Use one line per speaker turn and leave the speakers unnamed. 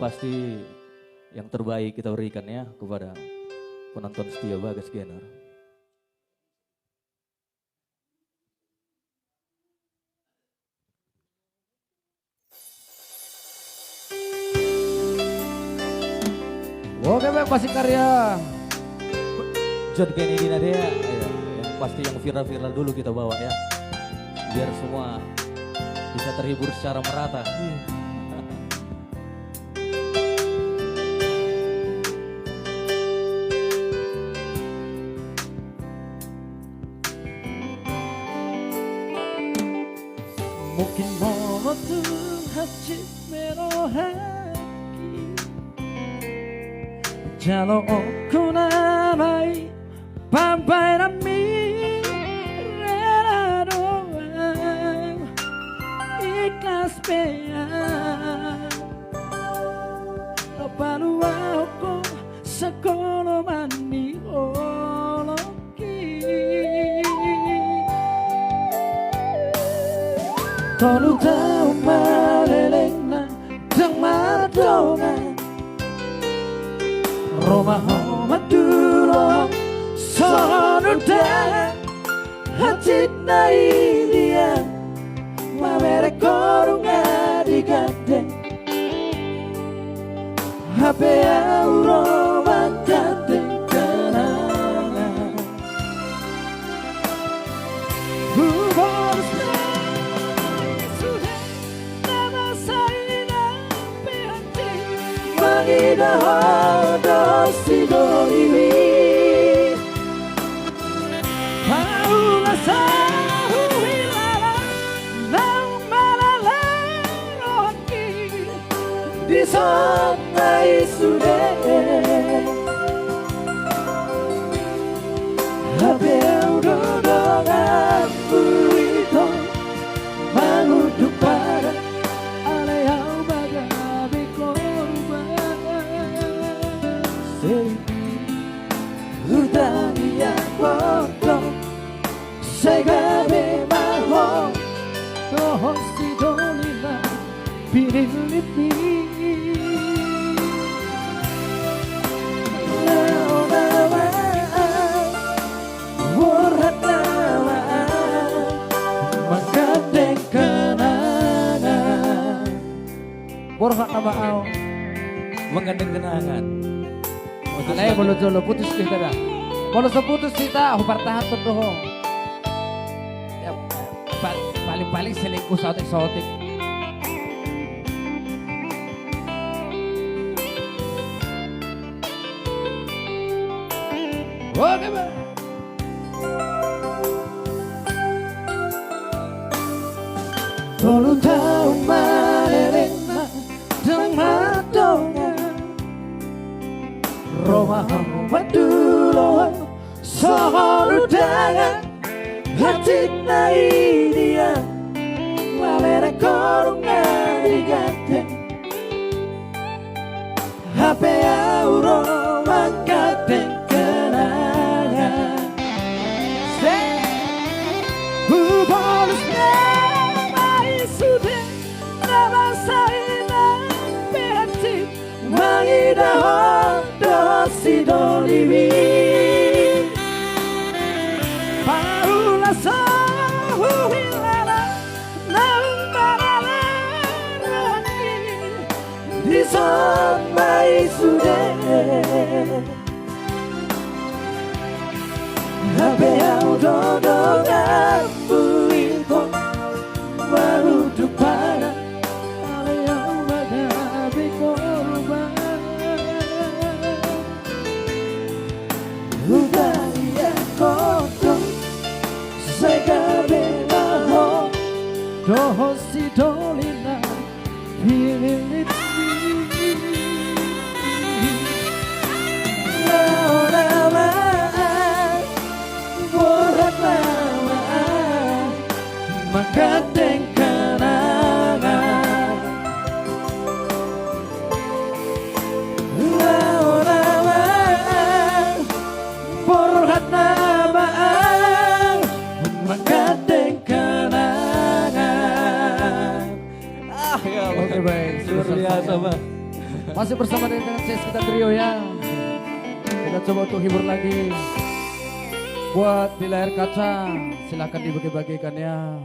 pasti yang terbaik kita berikan ya kepada penonton setia Bagas Genar.
Oke Bang, masih karya
John Kennedy Nadia ya, yang pasti yang viral-viral dulu kita bawa ya. Biar semua bisa terhibur secara merata.
Mungkin monoton hajime no haki Jalo okunamai Pampai na mirera doang Ikhlas pea Palu ako sa kono mani oloki Tolu tau maleleng na dang madongan Roma homa dulong sono dan hati na ilia Mamere korunga digandeng Hape auro mangkateng kenangan Hubungan sudah nama saya berhenti Magida hodo sidoliwi Paula sahuilala nang malalaroki Di sana isude Habe udodongan buito Manguduk pada aleau bagabi korban Udani yang kotor Segabe maho Dohosi dolina Piriliti Murhat nawaan Mengandeng kenangan Murhat nawaan
Menggandeng kenangan.
Alay bolo jolo putus kita dah. Kalau seputus kita bertahan doh. Ya paling selingkuh sotik. Oke Bang. Tolu tahu malelena dang madongan Roma wadulo soholu dangan hati na idia Malere korunga diganteng Hape auro mangkateng kenangan Hubungan namai sudah nama saya berhenti Mangida hodo sidoliwi Paula sahuilala nang maralarani Di sana isude Habe audodongan buito Maruduk pada aleau bagabi korban Udaya koto Segabe maho Dohosi dolina Piriliti Lawan murhat lawan Masih bersama dengan CS kita trio ya. Kita coba untuk hibur lagi. Buat di layar kaca, silahkan dibagi-bagikan ya.